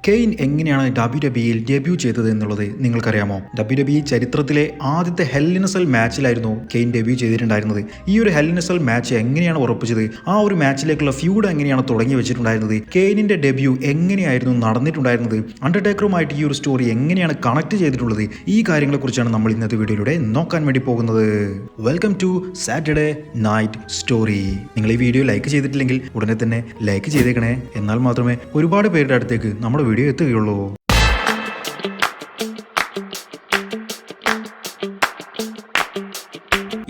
Kane എങ്ങനെയാണ് WWE debut ചെയ്തത് എന്നുള്ളത് നിങ്ങൾക്കറിയാമോ? WWE ചരിത്രത്തിലെ ആദ്യത്തെ ഹെൽ ഇൻ എ സെൽ മാച്ചിലായിരുന്നു കെയ്ൻ ഡെബ്യൂ ചെയ്തിട്ടുണ്ടായിരുന്നത്. ഈ ഒരു hell in a cell match എങ്ങനെയാണ് ഉറപ്പിച്ചത്, ആ ഒരു മാച്ചിലേക്കുള്ള ഫ്യൂഡ് എങ്ങനെയാണ് തുടങ്ങി വെച്ചിട്ടുണ്ടായിരുന്നത്, കെയ്നിന്റെ ഡെബ്യൂ എങ്ങനെയായിരുന്നു നടന്നിട്ടുണ്ടായിരുന്നത്, അണ്ടർടേക്കറുമായിട്ട് ഈ ഒരു സ്റ്റോറി എങ്ങനെയാണ് കണക്ട് ചെയ്തിട്ടുള്ളത്, ഈ കാര്യങ്ങളെക്കുറിച്ചാണ് നമ്മൾ ഇന്നത്തെ വീഡിയോയിലൂടെ നോക്കാൻ വേണ്ടി പോകുന്നത്. Welcome to Saturday night story. നിങ്ങൾ ഈ വീഡിയോ ലൈക്ക് ചെയ്തിട്ടില്ലെങ്കിൽ ഉടനെ തന്നെ ലൈക്ക് ചെയ്തേക്കണേ. എന്നാൽ മാത്രമേ ഒരുപാട് പേരുടെ അടുത്തേക്ക് നമ്മുടെ വീഡിയോ എത്തുകയുള്ളൂ.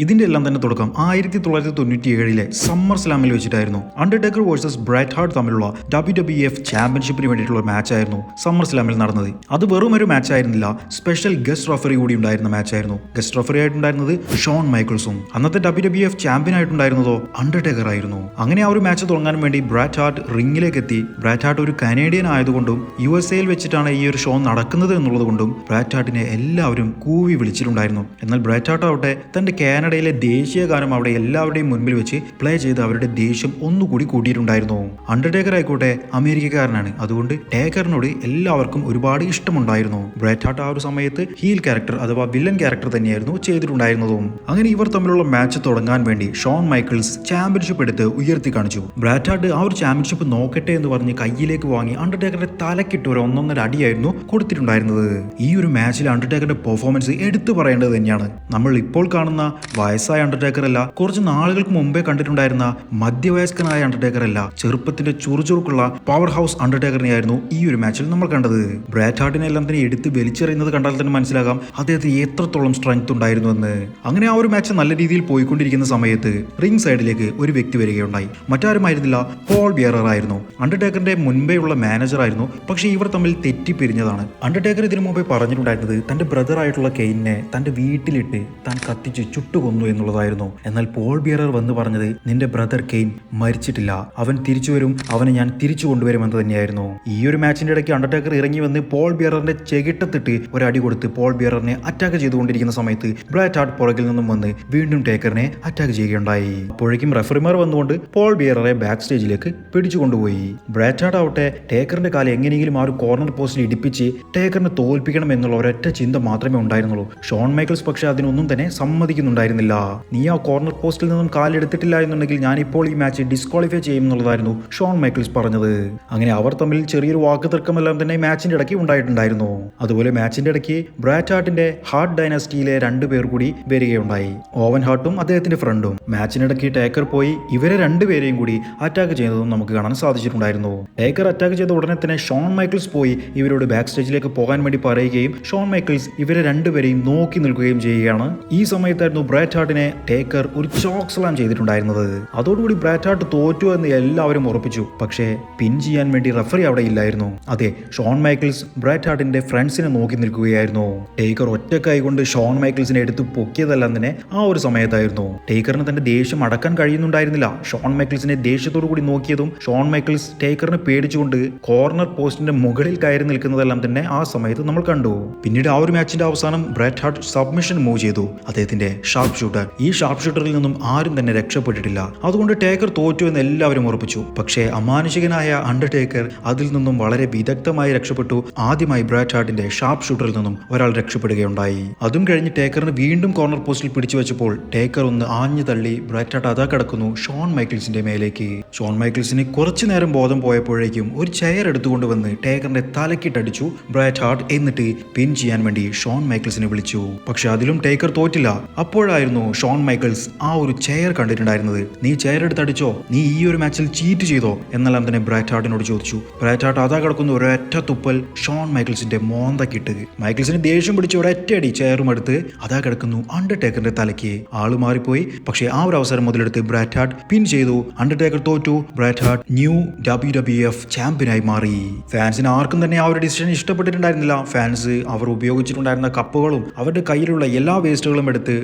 ഇതിന്റെ എല്ലാം തന്നെ തുടക്കം 1997 സമ്മർ സ്ലാമിൽ വെച്ചിട്ടായിരുന്നു. അണ്ടർടേക്കർ വേഴ്സസ് ബ്രാറ്റ് ഹാർട്ട് തമ്മിലുള്ള WWF ചാമ്പ്യൻഷിപ്പിന് വേണ്ടിയിട്ടുള്ള മാച്ച് ആയിരുന്നു സമ്മർ സ്ലാമിൽ നടന്നത്. അത് വെറും ഒരു മാച്ച് ആയിരുന്നില്ല, സ്പെഷ്യൽ ഗസ്റ്റ് റഫറി കൂടി ഉണ്ടായിരുന്ന മാച്ച് ആയിരുന്നു. ഗസ്റ്റ് റഫറി ആയിട്ടുണ്ടായിരുന്നത് ഷോൺ മൈക്കിൾസും, അന്നത്തെ WWF ചാമ്പ്യൻ ആയിട്ടുണ്ടായിരുന്നതോ അണ്ടർടേക്കർ ആയിരുന്നു. അങ്ങനെ ആ ഒരു മാച്ച് തുടങ്ങാൻ വേണ്ടി ബ്രാറ്റ് ഹാർട്ട് റിംഗിലേക്ക് എത്തി. ബ്രാറ്റ് ഹാർട്ട് ഒരു കനേഡിയൻ ആയതുകൊണ്ടും USA വെച്ചിട്ടാണ് ഈ ഒരു ഷോ നടക്കുന്നത് എന്നുള്ളത് കൊണ്ടും ബ്രാറ്റ് ഹാർട്ടിനെ എല്ലാവരും കൂവി വിളിച്ചിട്ടുണ്ടായിരുന്നു. എന്നാൽ ബ്രാറ്റ് ഹാർട്ട് ആവട്ടെ തന്റെ കാനഡയിലെ ദേശീയ ഗാനം അവിടെ എല്ലാവരുടെയും മുൻപിൽ വെച്ച് പ്ലേ ചെയ്ത് അവരുടെ ദേഷ്യം ഒന്നുകൂടി കൂട്ടിയിട്ടുണ്ടായിരുന്നു. അണ്ടർടേക്കർ ആയിക്കോട്ടെ അമേരിക്കക്കാരനാണ്, അതുകൊണ്ട് ടേക്കറിനോട് എല്ലാവർക്കും ഒരുപാട് ഇഷ്ടമുണ്ടായിരുന്നു. ബ്രാറ്റ് ഹാർട്ട് ആ ഒരു സമയത്ത് ഹീൽ ക്യാരക്ടർ അഥവാ വില്ലൻ ക്യാരക്ടർ തന്നെയായിരുന്നു ചെയ്തിട്ടുണ്ടായിരുന്നതും. അങ്ങനെ ഇവർ തമ്മിലുള്ള മാച്ച് തുടങ്ങാൻ വേണ്ടി ഷോൺ മൈക്കിൾസ് ചാമ്പ്യൻഷിപ്പ് എടുത്ത് ഉയർത്തി കാണിച്ചു. ബ്രാറ്റ് ഹാർട്ട് ആ ഒരു ചാമ്പ്യൻഷിപ്പ് നോക്കട്ടെ എന്ന് പറഞ്ഞ് കയ്യിലേക്ക് വാങ്ങി അണ്ടർടേക്കറുടെ തലക്കിട്ട് ഒരു ഒന്നൊന്നര അടിയായിരുന്നു കൊടുത്തിട്ടുണ്ടായിരുന്നത്. ഈ ഒരു മാച്ചിൽ അണ്ടർടേക്കറുടെ പെർഫോമൻസ് എടുത്തു പറയേണ്ടത് തന്നെയാണ്. നമ്മൾ ഇപ്പോൾ കാണുന്ന വയസ്സായ അണ്ടർടേക്കർ അല്ല, കുറച്ച് നാളുകൾക്ക് മുമ്പേ കണ്ടിട്ടുണ്ടായിരുന്ന മധ്യവയസ്കനായ അണ്ടർടേക്കർ അല്ല, ചെറുപ്പത്തിന്റെ ചുറുചുറുക്കുള്ള പവർ ഹൗസ് അണ്ടർടേക്കറിനെയായിരുന്നു ഈ ഒരു മാച്ചിൽ നമ്മൾ കണ്ടത്. ബ്രാറ്റ് ഹാർട്ടിനെ എല്ലാം തന്നെ എടുത്ത് വലിച്ചെറിയുന്നത് കണ്ടാൽ തന്നെ മനസ്സിലാകാം അദ്ദേഹത്തിന് എത്രത്തോളം സ്ട്രെങ്ത് ഉണ്ടായിരുന്നു എന്ന്. അങ്ങനെ ആ ഒരു മാച്ച് നല്ല രീതിയിൽ പോയിക്കൊണ്ടിരിക്കുന്ന സമയത്ത് റിംഗ് സൈഡിലേക്ക് ഒരു വ്യക്തി വരികയുണ്ടായി. മറ്റാരുമായിരുന്നില്ല, പോൾ ബിയറർ ആയിരുന്നു. അണ്ടർടേക്കറിന്റെ മുൻപേയുള്ള മാനേജർ ആയിരുന്നു. പക്ഷേ ഇവർ തമ്മിൽ തെറ്റിപ്പിരിഞ്ഞതാണ്. അണ്ടർടേക്കർ ഇതിനു മുമ്പേ പറഞ്ഞിട്ടുണ്ടായിരുന്നത് തന്റെ ബ്രദർ ആയിട്ടുള്ള കെയ്നെ തന്റെ വീട്ടിലിട്ട് താൻ കത്തിച്ച് ചുട്ടുകൊന്നു എന്നുള്ളതായിരുന്നു. എന്നാൽ പോൾ ബിയറർ വന്ന് പറഞ്ഞത് നിന്റെ ബ്രദർ കെയ്ൻ മരിച്ചിട്ടില്ല, അവൻ തിരിച്ചു വരും, അവനെ ഞാൻ തിരിച്ചു കൊണ്ടുവരുമെന്ന് തന്നെയായിരുന്നു. ഈ ഒരു മാച്ചിന്റെ ഇടയ്ക്ക് അണ്ടർടേക്കർ ഇറങ്ങി വന്ന് പോൾ ബിയറിന്റെ ചെകിട്ടത്തിട്ട് ഒരടി കൊടുത്ത് പോൾ ബിയറിനെ അറ്റാക്ക് ചെയ്തുകൊണ്ടിരിക്കുന്ന സമയത്ത് ബ്രാറ്റ് ഹാർട്ട് പുറകിൽ നിന്നും വന്ന് വീണ്ടും ടേക്കറിനെ അറ്റാക്ക് ചെയ്യുകയുണ്ടായി. അപ്പോഴേക്കും റഫറിമാർ വന്നുകൊണ്ട് പോൾ ബിയററെ ബാക്ക് സ്റ്റേജിലേക്ക് പിടിച്ചു കൊണ്ടുപോയി. ബ്രാറ്റ് ഹാർട്ട് ആവട്ടെ ടേക്കറിന്റെ കാലം എങ്ങനെയെങ്കിലും ആ ഒരു കോർണർ പോസ്റ്റിൽ ഇടിപ്പിച്ച് ടേക്കറിനെ തോൽപ്പിക്കണം എന്നുള്ള ഒരൊറ്റ ചിന്ത മാത്രമേ ഉണ്ടായിരുന്നുള്ളൂ. ഷോൺ മൈക്കിൾസ് പക്ഷേ അതിനൊന്നും തന്നെ സമ്മതിക്കുന്നുണ്ടായിരുന്നില്ല. നീ ആ കോർണർ പോസ്റ്റിൽ നിന്നും കാലെടുത്തിട്ടില്ല എന്നുണ്ടെങ്കിൽ ഞാനിപ്പോൾ ഈ മാച്ച് ഡിസ്ക്വാളിഫൈ ചെയ്യും എന്നുള്ളതായിരുന്നു ഷോൺ മൈക്കിൾസ് പറഞ്ഞത്. അങ്ങനെ അവർ തമ്മിൽ ചെറിയൊരു വാക്ക് തർക്കമെല്ലാം തന്നെ മാച്ചിന്റെ ഇടയ്ക്ക് ഉണ്ടായിട്ടുണ്ടായിരുന്നു. അതുപോലെ മാച്ചിന്റെ ഇടയ്ക്ക് ബ്രാറ്റ് ഹാർട്ടിന്റെ ഹാർട്ട് ഡൈനാസ്റ്റിയിലെ 2 പേർ കൂടി വരികയുണ്ടായി, ഓവൻ ഹാർട്ടും അദ്ദേഹത്തിന്റെ ഫ്രണ്ടും. മാച്ചിനിടയ്ക്ക് ടേക്കർ പോയി ഇവരെ 2 പേരെയും കൂടി അറ്റാക്ക് ചെയ്യുന്നതും നമുക്ക് കാണാൻ സാധിച്ചിട്ടുണ്ടായിരുന്നു. ടേക്കർ അറ്റാക്ക് ചെയ്ത ഉടനെ തന്നെ ഷോൺ മൈക്കിൾസ് പോയി ഇവരോട് ബാക്ക് സ്റ്റേജിലേക്ക് പോകാൻ വേണ്ടി പറയുകയും ഷോൺ മൈക്കിൾസ് ഇവരെ 2 പേരെയും നോക്കി നിൽക്കുകയും ചെയ്യുകയാണ്. ഈ സമയത്തായിരുന്നു ബ്രാറ്റ് ഹാർട്ടിനെ ടേക്കർ ഒരു ചോക്ക് സ്ലാം ചെയ്തിട്ടുണ്ടായിരുന്നത്. അതോടുകൂടി ബ്രാറ്റ് ഹാർട്ട് തോറ്റു എന്ന് എല്ലാവരും ഉറപ്പിച്ചു. പക്ഷേ പിൻ ചെയ്യാൻ വേണ്ടി റഫറി അവിടെ ഇല്ലായിരുന്നു. അതെ, ഷോൺ മൈക്കിൾസ് ബ്രാറ്റ് ഹാർട്ടിന്റെ ഫ്രണ്ട്സിനെ നോക്കി നിൽക്കുകയായിരുന്നു. ടേക്കർ ഒറ്റ കൈ കൊണ്ട് ഷോൺ മൈക്കിൾസിനെ എടുത്ത് പൊക്കിയതെല്ലാം തന്നെ ആ ഒരു സമയത്തായിരുന്നു. ടേക്കറിന് തന്റെ ദേഷ്യം അടക്കാൻ കഴിയുന്നുണ്ടായിരുന്നില്ല. ഷോൺ മൈക്കിൾസിനെ ദേഷ്യത്തോടു കൂടി നോക്കിയതും ഷോൺ മൈക്കിൾസ് ടേക്കറിനെ പേടിച്ചുകൊണ്ട് കോർണർ പോസ്റ്റിന്റെ മുകളിൽ കയറി നിൽക്കുന്നതെല്ലാം തന്നെ ആ സമയത്ത് നമ്മൾ കണ്ടു. പിന്നീട് ആ ഒരു മാച്ചിന്റെ അവസാനം ബ്രാറ്റ് ഹാർട്ട് സബ്മിഷൻ മൂവ് ചെയ്തു അദ്ദേഹത്തിന്റെ ഷാർപ്പ് ഷൂട്ടർ. ഈ ഷാർപ്പ് ഷൂട്ടറിൽ നിന്നും ആരും തന്നെ രക്ഷപ്പെട്ടിട്ടില്ല. അതുകൊണ്ട് ടേക്കർ തോറ്റു എന്ന് എല്ലാവരും ഉറപ്പിച്ചു. പക്ഷേ അമാനുഷികനായ അണ്ടർടേക്കർ അതിൽ നിന്നും വളരെ വിദഗ്ധമായി രക്ഷപ്പെട്ടു. ആദ്യമായി ബ്രാറ്റ് ഹാർട്ടിന്റെ ഷാർപ്പ് ഷൂട്ടറിൽ നിന്നും ഒരാൾ രക്ഷപ്പെടുകയുണ്ടായി. അതും കഴിഞ്ഞ് ടേക്കറിന് വീണ്ടും കോർണർ പോസ്റ്റിൽ പിടിച്ചു വെച്ചപ്പോൾ ടേക്കർ ഒന്ന് ആഞ്ഞു തള്ളി ബ്രാറ്റ് ഹാർട്ട് അതാ കിടക്കുന്നു ഷോൺ മൈക്കിൾസിന്റെ മേലേക്ക്. ഷോൺ മൈക്കിൾസിന് കുറച്ചു നേരം ബോധം പോയപ്പോഴേക്കും ഒരു ചെയർ എടുത്തുകൊണ്ട് വന്ന് ടേക്കറിന്റെ തലക്കിട്ടടിച്ചു ബ്രാറ്റ് ഹാർട്ട്. എന്നിട്ട് പിൻ ചെയ്യാൻ വേണ്ടി ഷോൺ മൈക്കിൾസിനെ വിളിച്ചു. പക്ഷെ അതിലും ടേക്കർ തോറ്റില്ല. അപ്പോഴായിരുന്നു ഷോൺ മൈക്കിൾസ് ആ ഒരു ചെയർ കണ്ടിട്ടുണ്ടായിരുന്നത്. നീ ചെയർ എടുത്തടിച്ചോ, നീ ഈ ഒരു മാച്ചിൽ ചീറ്റ് ചെയ്തോ എന്നെല്ലാം തന്നെ ബ്രാറ്റ് ഹാർട്ടിനോട് ചോദിച്ചു. ബ്രാറ്റ് ഹാർട്ട് അതാ കിടക്കുന്ന ഒരൊറ്റ തുപ്പൽ ഷോൺ മൈക്കിൾസിന്റെ മോന്തക്കിട്ട് മൈക്കിൾസിന് ദേഷ്യം പിടിച്ച് ഒരൊറ്റ അടി ചെയറും എടുത്ത് അതാ കിടക്കുന്നു അണ്ടർടേക്കറിന്റെ തലയ്ക്ക്. ആള് മാറിപ്പോയി. പക്ഷേ ആ ഒരു അവസരം മുതലെടുത്ത് ബ്രാറ്റ് ഹാർട്ട് പിൻ ചെയ്തു. അണ്ടർടേക്കർ തോറ്റു. ബ്രാറ്റ് ഹാർട്ട് ന്യൂ WWF ചാമ്പ്യനായി മാറി. ഫാൻസിന് ആർക്കും തന്നെ ആ ഒരു ഡിസിഷൻ ഇഷ്ടപ്പെട്ടിട്ടുണ്ടായിരുന്നില്ല. ഫാൻസ് അവർ ഉപയോഗിച്ചിട്ടുണ്ടായിരുന്ന കപ്പുകളും അവരുടെ കയ്യിലുള്ള എല്ലാ വേസ്റ്റുകളും എടുത്ത്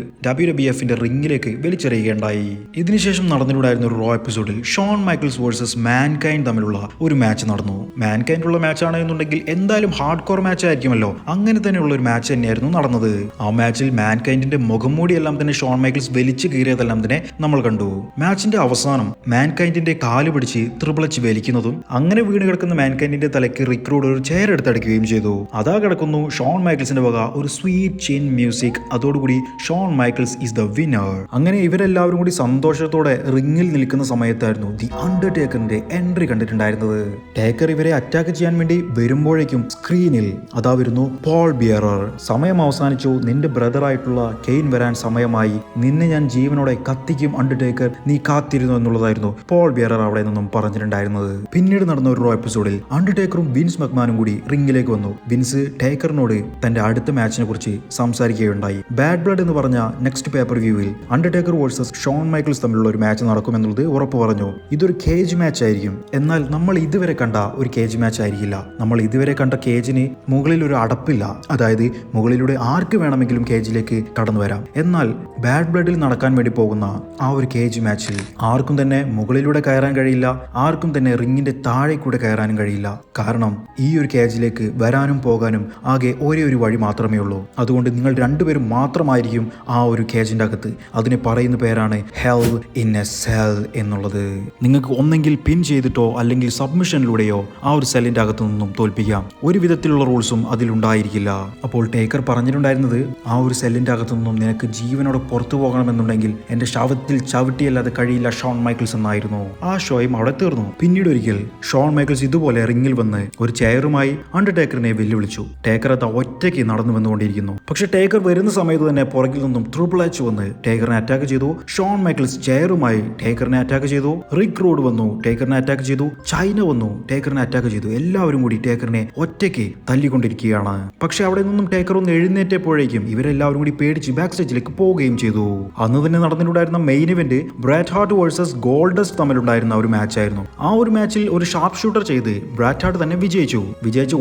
WWFന്റെ റിംഗിലേക്ക് വലിച്ചെറിയുകയുണ്ടായി. ഇതിനുശേഷം നടന്നിട്ടുണ്ടായിരുന്ന ഒരു റോ എപ്പിസോഡിൽ ഷോൺ മൈക്കിൾസ് വേഴ്സസ് മാൻകൈൻഡ് തമ്മിലുള്ള ഒരു മാച്ച് നടന്നു. മാൻകൈൻഡുള്ള മാച്ചാണ് എന്നുണ്ടെങ്കിൽ എന്തായാലും ഹാർഡ് കോർ മാച്ച് ആയിരിക്കുമല്ലോ. അങ്ങനെ തന്നെയുള്ള ഒരു മാച്ച് തന്നെയായിരുന്നു നടന്നത്. ആ മാച്ചിൽ മാൻകൈൻഡിന്റെ മുഖംമൂടിയെല്ലാം തന്നെ ഷോൺ മൈക്കിൾസ് വലിച്ചു കീറിയതെല്ലാം തന്നെ നമ്മൾ കണ്ടു. മാച്ചിന്റെ അവസാനം മാൻകൈൻഡിന്റെ കാല് പിടിച്ച് ട്രിപ്പിൾ എച്ച് വലിക്കുന്നതും അങ്ങനെ വീണ് കിടക്കുന്ന മാൻകൈൻഡിന്റെ തലയ്ക്ക് റിക്രൂഡ് ഒരു ചെയർ എടുത്തടിക്കുകയും ചെയ്തു. അതാ കിടക്കുന്നു ഷോൺ മൈക്കിൾസിന്റെ വക ഒരു സ്വീറ്റ് ചിൻ മ്യൂസിക്. അതോടുകൂടി Sean Michael's is the winner. അങ്ങനെ ഇവരെല്ലാവരും കൂടി സന്തോഷത്തോടെ റിംഗിൽ നിൽക്കുന്ന സമയത്തായിരുന്നു ദി അണ്ടർടേക്കറിന്റെ എൻട്രി കണ്ടിട്ടുണ്ടായിരുന്നത്. ടേക്കർ ഇവരെ അറ്റാക്ക് ചെയ്യാൻ വേണ്ടി വരുമ്പോഴേക്കും സ്ക്രീനിൽ അതാ വരുന്നു പോൾ ബിയറർ. സമയം അവസാനിച്ചു, നിന്റെ ബ്രദർ ആയിട്ടുള്ള കെയ്ൻ വരാൻ സമയമായി, നിന്നെ ഞാൻ ജീവനോടെ കത്തിക്കും അണ്ടർടേക്കർ, നീ കാത്തിരുന്നു എന്നുള്ളതായിരുന്നു പോൾ ബിയറർ അവിടെ നിന്നും പറഞ്ഞിട്ടുണ്ടായിരുന്നത്. പിന്നീട് നടന്ന ഒരു റോ എപ്പിസോഡിൽ അണ്ടർടേക്കറും വിൻസ് മക്മാനും കൂടി റിംഗിലേക്ക് വന്നു. വിൻസ് ടേക്കറിനോട് തന്റെ അടുത്ത മാച്ചിനെ കുറിച്ച് സംസാരിക്കുകയുണ്ടായി. ബാഡ് ബ്ലഡ് എന്ന് പറഞ്ഞ നെക്സ്റ്റ് പേപ്പർ വ്യൂവിൽ അണ്ടർടേക്കർ വേഴ്സസ് ഷോൺ മൈക്കിൾസ് തമ്മിലുള്ള ഒരു മാച്ച് നടക്കുമെന്നുള്ളത് ഉറപ്പ് പറഞ്ഞു. ഇതൊരു കേജ് മാച്ച് ആയിരിക്കും. എന്നാൽ നമ്മൾ ഇതുവരെ കണ്ട ഒരു കേജ് മാച്ച് ആയിരിക്കില്ല. നമ്മൾ ഇതുവരെ കണ്ട കേജിന് മുകളിൽ ഒരു അടപ്പില്ല. അതായത് മുകളിലൂടെ ആർക്ക് വേണമെങ്കിലും കേജിലേക്ക് കടന്നു വരാം. എന്നാൽ ബാഡ് ബ്ലഡിൽ നടക്കാൻ വേണ്ടി പോകുന്ന ആ ഒരു കേജ് മാച്ചിൽ ആർക്കും തന്നെ മുകളിലൂടെ കയറാൻ കഴിയില്ല, ആർക്കും തന്നെ റിങ്ങിന്റെ താഴെ കൂടെ കയറാനും കഴിയില്ല. കാരണം ഈ ഒരു കേജിലേക്ക് വരാനും പോകാനും ആകെ ഒരേ ഒരു വഴി മാത്രമേ ഉള്ളൂ. അതുകൊണ്ട് നിങ്ങൾ രണ്ടുപേരും മാത്രമായിരിക്കും ആ ഒരു കേജിന്റെ അകത്ത്. അതിനെ പറയുന്ന പേരാണ് ഹെൽ ഇൻ എ സെൽ എന്നുള്ളത്. നിങ്ങൾക്ക് ഒന്നെങ്കിൽ പിൻ ചെയ്തിട്ടോ അല്ലെങ്കിൽ സബ്മിഷനിലൂടെയോ ആ ഒരു സെല്ലിന്റെ അകത്തു നിന്നും തോൽപ്പിക്കാം. ഒരു വിധത്തിലുള്ള റൂൾസും അതിലുണ്ടായിരിക്കില്ല. അപ്പോൾ ടേക്കർ പറഞ്ഞിട്ടുണ്ടായിരുന്നത് ആ ഒരു സെല്ലിന്റെ അകത്തു നിന്നും നിനക്ക് ജീവനോടെ പുറത്തു പോകണമെന്നുണ്ടെങ്കിൽ എന്റെ ശവത്തിൽ ചവിട്ടിയല്ലാതെ കഴിയില്ല ഷോൺ മൈക്കിൾസ് എന്നായിരുന്നു. ആ ഷോയും അവിടെ തീർന്നു. പിന്നീട് ഒരിക്കൽ ഷോൺ മൈക്കിൾസ് ഇതുപോലെ റിംഗിൽ വന്ന് ഒരു ചെയറുമായി അണ്ടർടേക്കറിനെ വെല്ലുവിളിച്ചു. ടേക്കർ അത് ഒറ്റയ്ക്ക് നടന്നു വന്നുകൊണ്ടിരിക്കുന്നു. പക്ഷെ ടേക്കർ വരുന്ന സമയത്ത് തന്നെ പുറകിൽ നിന്നും ട്രിപ്പിൾ എച്ച് വന്ന് ടേക്കറിനെ അറ്റാക്ക് ചെയ്തു. ഷോൺ മൈക്കിൾസ് ചെയറുമായി ടേക്കറിനെ അറ്റാക്ക് ചെയ്തു. റിക് റോഡ് വന്നു, ടേക്കറിനെ അറ്റാക്ക് ചെയ്തു. ചൈന വന്നു, ടേക്കറിനെ അറ്റാക്ക് ചെയ്തു. എല്ലാവരും കൂടി ടേക്കറിനെ ഒറ്റയ്ക്ക് തല്ലിക്കൊണ്ടിരിക്കുകയാണ്. പക്ഷെ അവിടെ നിന്നും ടേക്കർ ഒന്ന് എഴുന്നേറ്റപ്പോഴേക്കും ഇവരെല്ലാവരും കൂടി പേടിച്ച് ബാക്ക് സ്റ്റേജിലേക്ക് പോവുകയും ചെയ്തു. അന്ന് തന്നെ നടന്നിട്ടുണ്ടായിരുന്ന main event Bret Hart versus Goldust തമ്മിലുണ്ടായിരുന്ന ഒരു മാച്ച് ആയിരുന്നു. ആ ഒരു മാച്ചിൽ ഒരു ഷാർപ്പ് ഷൂട്ടർ ചെയ്ത് ബ്രാറ്റ് ഹാർട്ട് തന്നെ വിജയിച്ചു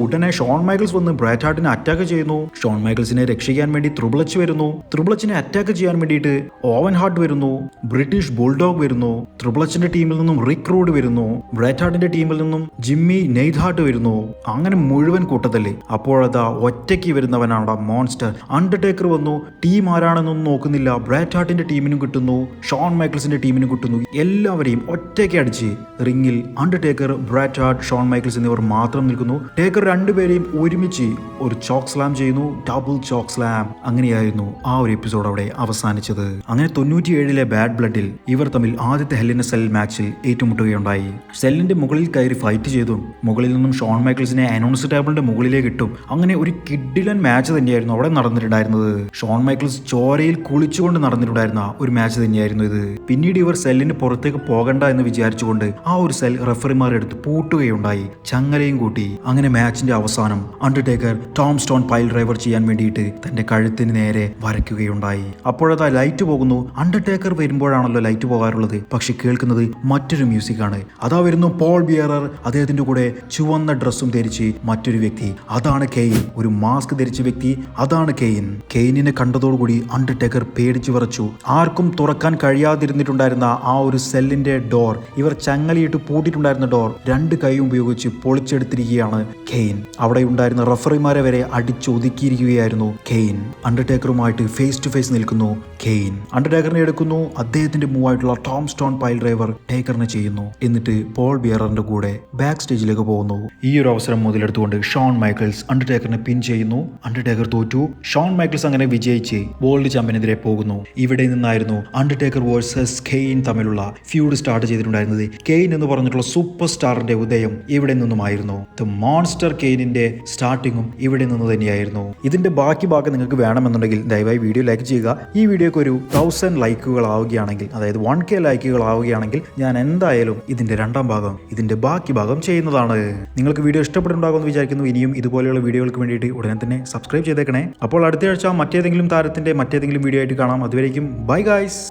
ഉടനെ ഷോൺ മൈക്കിൾസ് വന്ന് ബ്രാറ്റ് ഹാർട്ടിനെ അറ്റാക്ക് ചെയ്യുന്നു. ഷോൺ മൈക്കിൾസിനെ രക്ഷിക്കാൻ വേണ്ടി ട്രിപ്പിൾ എച്ച് വരുന്നു. ട്രിപ്പിൾ എച്ചിനെ അറ്റാക്ക് ചെയ്യാൻ വേണ്ടിയിട്ട് ഓവൻ ഹാർട്ട് വരുന്നു. ബ്രിട്ടീഷ് ബുൾഡോഗ് വരുന്നു. ട്രിപ്പിൾ എച്ചിന്റെ ടീമിൽ നിന്നും റിക് റോഡ് വരുന്നു. ബ്രാറ്റ് ഹാർട്ടിന്റെ ടീമിൽ നിന്നും ജിമ്മി നെയ്ത് ഹാർട്ട് വരുന്നു. അങ്ങനെ മുഴുവൻ കൂട്ടത്തല്ലേ. അപ്പോഴതാ ഒറ്റയ്ക്ക് വരുന്നവനാണ് മോൺസ്റ്റർ അണ്ടർടേക്കർ വന്നു. ടീം ആരാണെന്നൊന്നും നോക്കുന്നില്ല. ബ്രാറ്റ് ഹാർട്ടിന്റെ ടീമിനും കിട്ടുന്നു, ഷോൺ മൈക്കിൾസിന്റെ ടീമിനും കിട്ടുന്നു. എല്ലാവരെയും ഒറ്റയ്ക്ക് അടിച്ച് റിംഗിൽ Undertaker, Bret Hart, Shawn Michaels എന്നിവർ മാത്രം നിൽക്കുന്നു. ടേക്കർ രണ്ടുപേരെയും ഒരുമിച്ച് ഒരു ചോക്ക് സ്ലാം ചെയ്യുന്നു, ഡബിൾ ചോക്ക് സ്ലാം. അങ്ങനെയായിരുന്നു ആ ഒരു എപ്പിസോഡ് അവിടെ അവസാനിച്ചത്. അങ്ങനെ 97-ലെ ബാഡ് ബ്ലഡിൽ ഇവർ തമ്മിൽ ആദ്യത്തെ ഹെൽ ഇൻ എ സെൽ മാച്ചിൽ ഏറ്റുമുട്ടുകയുണ്ടായി. സെല്ലിന്റെ മുകളിൽ കയറി ഫൈറ്റ് ചെയ്തു. മുകളിൽ നിന്നും ഷോൺ മൈക്കിൾസിനെ അനൗൺസ് ടേബിളിന്റെ മുകളിലേക്ക് ഇട്ടു. അങ്ങനെ ഒരു കിഡിലൻ മാച്ച് തന്നെയായിരുന്നു അവിടെ നടന്നിട്ടുണ്ടായിരുന്നത്. ഷോൺ മൈക്കിൾസ് ചോരയിൽ കുളിച്ചുകൊണ്ട് നടന്നിട്ടുണ്ടായിരുന്ന ഒരു മാച്ച് തന്നെയായിരുന്നു ഇത്. പിന്നീട് ഇവർ സെല്ലിന് പുറത്തേക്ക് പോകണ്ട എന്ന് വിചാരിച്ചുകൊണ്ട് ആ ഒരു സെൽ റഫറിമാർ എടുത്ത് പൂട്ടുകയുണ്ടായി, ചങ്ങലയും കൂട്ടി. അങ്ങനെ മാച്ചിന്റെ അവസാനം Undertaker Tom stone pile driver ചെയ്യാൻ വേണ്ടിയിട്ട് തന്റെ കഴുത്തിന് നേരെ വരയ്ക്കുകയുണ്ടായി. അപ്പോഴതാ ലൈറ്റ് പോകുന്നു. അണ്ടർടേക്കർ വരുമ്പോഴാണല്ലോ ലൈറ്റ് പോകാറുള്ളത്. പക്ഷെ കേൾക്കുന്നത് മറ്റൊരു മ്യൂസിക് ആണ്. അതാ വരുന്നു പോൾ ബിയറർ. അദ്ദേഹത്തിന്റെ കൂടെ ചുവന്ന ഡ്രസ്സും ധരിച്ച് മറ്റൊരു വ്യക്തി. അതാണ് കെയ്ൻ. ഒരു മാസ്ക് ധരിച്ച വ്യക്തി, അതാണ് കെയ്ൻ. കെയ്നിനെ കണ്ടതോടുകൂടി അണ്ടർടേക്കർ പേടിച്ചു വിറച്ചു. ആർക്കും തുറക്കാൻ കഴിയാതിരുന്നിട്ടുണ്ടായിരുന്ന ആ ഒരു സെല്ലിന്റെ ഡോർ, ഇവർ ചങ്ങലയിട്ട് പൂട്ടിയിട്ടുണ്ടായിരുന്ന ഡോർ രണ്ട് കൈ ഉപയോഗിച്ച് പൊളിച്ചെടുത്തിരിക്കുകയാണ് കെയ്ൻ. അവിടെ ഉണ്ടായിരുന്ന റഫറിമാരെ വരെ അടിച്ചൊതുക്കിയിരിക്കുകയായിരുന്നു കെയ്ൻ. അണ്ടർടേക്കറുമായിട്ട് ഫേസ് ടു ഫേസ് നിൽക്കുന്നു കെയ്ൻ. അണ്ടർടേക്കറിനെ എടുക്കുന്നു. അദ്ദേഹത്തിന്റെ മൂവായിട്ടുള്ള ടോം സ്റ്റോൺ പൈൽ ഡ്രൈവർ ടേക്കറിനെ ചെയ്യുന്നു. എന്നിട്ട് പോൾ ബിയറിന്റെ കൂടെ ബാക്ക് സ്റ്റേജിലേക്ക് പോകുന്നു. ഈ ഒരു അവസരം മുതലെടുത്തുകൊണ്ട് ഷോൺ മൈക്കിൾസ് അണ്ടർടേക്കറിനെ പിൻ ചെയ്യുന്നു. അണ്ടർടേക്കർ തോറ്റു. ഷോൺ മൈക്കിൾസ് അങ്ങനെ വിജയിച്ച് വേൾഡ് ചാമ്പ്യനെതിരെ പോകുന്നു. ഇവിടെ നിന്നായിരുന്നു അണ്ടർടേക്കർ വേഴ്സസ് കെയ്ൻ തമ്മിലുള്ള ഫ്യൂഡ് സ്റ്റാർട്ട് ചെയ്തിട്ടുണ്ടായിരുന്നത്. കെയ്ൻ എന്ന് പറഞ്ഞിട്ടുള്ള സൂപ്പർ സ്റ്റാറിന്റെ ഉദയം ഇവിടെ നിന്നുമായിരുന്നു. ദ മോൺസ്റ്റർ കെയ്നിന്റെ സ്റ്റാർട്ടിങ്ങും ഇവിടെ നിന്ന് തന്നെയായിരുന്നു. ഇതിന്റെ ബാക്കി ഭാഗം നിങ്ങൾക്ക് വേണമെന്നുണ്ടെങ്കിൽ ദയവായി വീഡിയോ ലൈക്ക് ചെയ്യുക. ഈ വീഡിയോക്ക് ഒരു 1000 ലൈക്കുകൾ ആവുകയാണെങ്കിൽ, അതായത് 1K ലൈക്കുകൾ ആവുകയാണെങ്കിൽ ഞാൻ എന്തായാലും ഇതിന്റെ രണ്ടാം ഭാഗം, ഇതിന്റെ ബാക്കി ഭാഗം ചെയ്യുന്നതാണ്. നിങ്ങൾക്ക് വീഡിയോ ഇഷ്ടപ്പെട്ടുണ്ടാകുമെന്ന് വിചാരിക്കുന്നു. ഇനിയും ഇതുപോലെയുള്ള വീഡിയോകൾക്ക് വേണ്ടിയിട്ട് ഉടനെ തന്നെ സബ്സ്ക്രൈബ് ചെയ്തേക്കണേ. അപ്പോൾ അടുത്ത ആഴ്ച മറ്റേതെങ്കിലും താരത്തിന്റെ മറ്റേതെങ്കിലും വീഡിയോ ആയിട്ട് കാണാം. അതുവരേക്കും ബൈ ഗൈസ്.